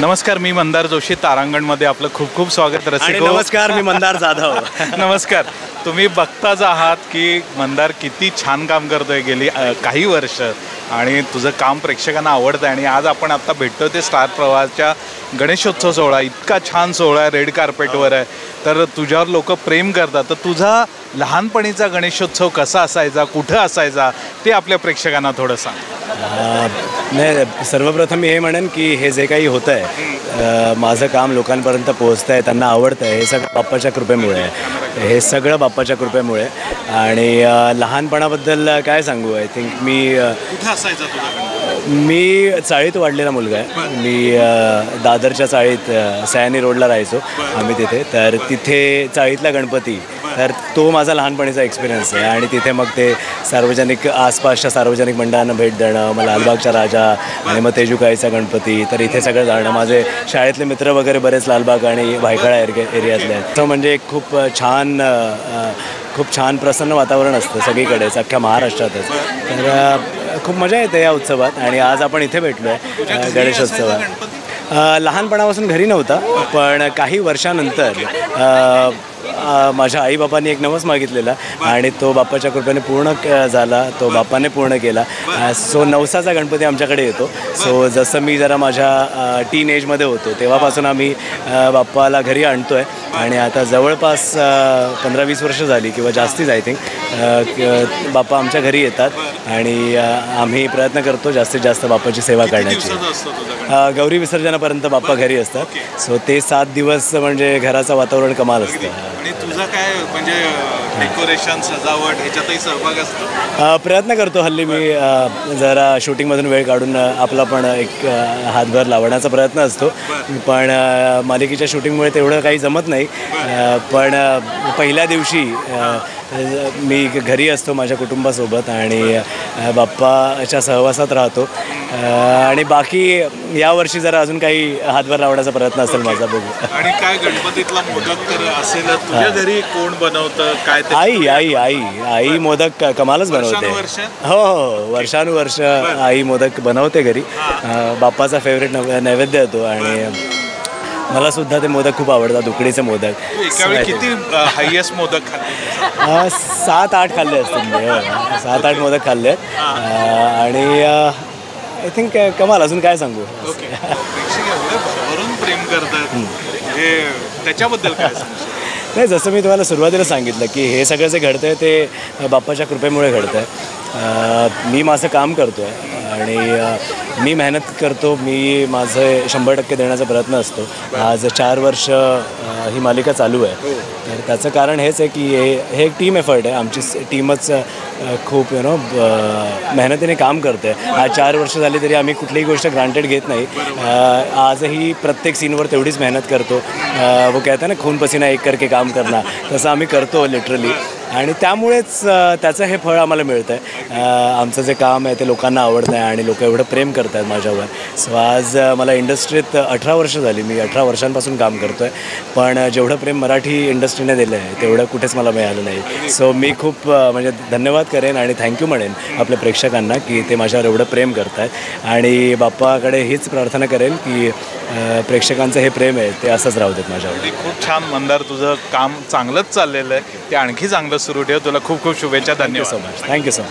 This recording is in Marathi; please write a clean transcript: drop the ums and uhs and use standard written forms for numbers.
नमस्कार, मी मंदार जोशी. तारांगणमध्ये आपलं खूप खूप स्वागत. आणि नमस्कार, मी मंदार जाधव. नमस्कार. तुम्ही बघताच आहात की मंदार किती छान काम करतोय गेली काही वर्ष, आणि तुझं काम प्रेक्षकांना आवडतं आहे. आणि आज आपण आता भेटतो ते स्टार प्रवाहाच्या गणेशोत्सव सोहळा. इतका छान सोहळा रेड कार्पेटवर आहे, तर तुझ्यावर लोक प्रेम करतात. तर तुझा लहानपणीचा गणेशोत्सव कसा असायचा, कुठं असायचा, ते आपल्या प्रेक्षकांना थोडं सांग. नाही, सर्वप्रथम मी हे म्हणेन की हे जे काही होतं आहे, माझं काम लोकांपर्यंत पोहोचतं आहे, त्यांना आवडतं आहे, हे सगळं बाप्पाच्या कृपेमुळे आहे. हे सगळं बाप्पाच्या कृपेमुळे. आणि लहानपणाबद्दल काय सांगू, आय थिंक कुठं असायचा तुझा? मी चाळीत वाढलेला मुलगा आहे. मी दादरच्या चाळीत सयानी रोडला राहायचो आम्ही तिथे. तर तिथे चाळीतला गणपती, तर तो माझा लहानपणीचा एक्सपिरियन्स आहे. आणि तिथे मग ते सार्वजनिक आसपासच्या सार्वजनिक मंडळांना भेट देणं, मग लालबागचा राजा आणि मग तेजुकाईचा गणपती, तर इथे सगळं जाणं. माझे शाळेतले मित्र वगैरे बरेच लालबाग आणि भायखळा एरियातले आहेत. तर म्हणजे खूप छान प्रसन्न वातावरण असतं सगळीकडेच, अख्ख्या महाराष्ट्रातच. तर खूप मजा येते या उत्सवात. आणि आज आपण इथे भेटलो आहे गणेशोत्सवात. लहानपणापासून घरी नव्हता, पण काही वर्षानंतर माझ्या आईबापांनी एक नवस मागितलेला आणि तो बाप्पाच्या कृपेने पूर्ण झाला, तो बाप्पाने पूर्ण केला. सो नवसाचा गणपती आमच्याकडे येतो. सो जसं मी जरा माझ्या टीन एजमध्ये होतो तेव्हापासून आम्ही बाप्पाला घरी आणतो आहे. आणि आता जवळपास 15-20 वर्ष झाली किंवा जास्तीच आय थिंक बाप्पा आमच्या घरी येतात. आणि आम्ही प्रयत्न करतो जास्तीत जास्त बाप्पाची सेवा करण्याची. गौरी विसर्जनापर्यंत बाप्पा घरी असतात. सो ते 7 दिवस म्हणजे घराचं वातावरण कमाल असतं. आणि तुझा काय म्हणजे डेकोरेशन, सजावट ह्याच्यातही सहभाग असतो? प्रयत्न करतो. हल्ली मी जरा शूटिंगमधून वेळ काढून आपला पण एक हातभार लावण्याचा प्रयत्न असतो. पण मालिकेच्या शूटिंगमुळे तेवढं काही जमत नाही. पण पहिल्या दिवशी मी घरी असतो माझ्या कुटुंबासोबत आणि बाप्पाच्या सहवासात राहतो. आणि बाकी यावर्षी जरा अजून काही हातभार लावण्याचा प्रयत्न असेल माझा, बघू. आणि काय गणपतीतला मोदक तर असेल तुझ्या घरी? कोण बनवतं काय? आई मोदक कमालच बनवते. हो, वर्षानुवर्ष आई मोदक बनवते घरी. बाप्पाचा फेवरेट नैवेद्य येतो. आणि मला सुद्धा ते मोदक खूप आवडतात, उकडीचे मोदक. किती हायेस्ट मोदक खाल्ले? 7-8 खाल्ले असतील. 7-8 मोदक खाल्ले आहेत. आणि आय थिंक कमाल. अजून काय सांगू? वरून प्रेम करतात म्हणजे त्याच्याबद्दल काय सांगू? नाही, जसं मी तुम्हाला सुरुवातीला सांगितलं की हे सगळं जे घडतं आहे ते बाप्पाच्या कृपेमुळे घडतं आहे. मी माझं काम करतो आहे आणि मी मेहनत करतो. मी माझं 100% देण्याचा प्रयत्न असतो. आज 4 वर्ष ही मालिका चालू आहे. तर त्याचं कारण हेच आहे की हे एक टीम एफर्ट आहे. आमची टीमच खूप मेहनतीने काम करते. आज 4 वर्ष झाली तरी आम्ही कुठलीही गोष्ट ग्रांटेड घेत नाही. आजही प्रत्येक सीनवर तेवढीच मेहनत करतो. वो कहते हैं ना, खून पसीना एक करके काम करना, तसं आम्ही करतो लिटरली. आणि त्यामुळेच त्याचं हे फळ आम्हाला मिळतं आहे. आमचं जे काम आहे ते लोकांना आवडतं आहे आणि लोक एवढं प्रेम करत आहेत माझ्यावर. सो आज मला इंडस्ट्रीत 18 वर्ष झाली. मी 18 वर्षांपासून काम करतो आहे. पण जेवढं प्रेम मराठी इंडस्ट्रीने दिलं आहे तेवढं कुठेच मला मिळालं नाही. सो मी खूप म्हणजे धन्यवाद करेन आणि थँक्यू म्हणेन आपल्या प्रेक्षकांना की ते माझ्यावर एवढं प्रेम करत आहेत. आणि बाप्पाकडे हीच प्रार्थना करेन की प्रेक्षकांचं हे प्रेम आहे ते असंच राहू देत माझ्यावर. खूप छान मंदार, तुझं काम चांगलंच चाललेलं आहे. ते आणखी चांगलं सुरू ठेव. तुला खूप खूप शुभेच्छा. धन्यवाद. Thank you so much.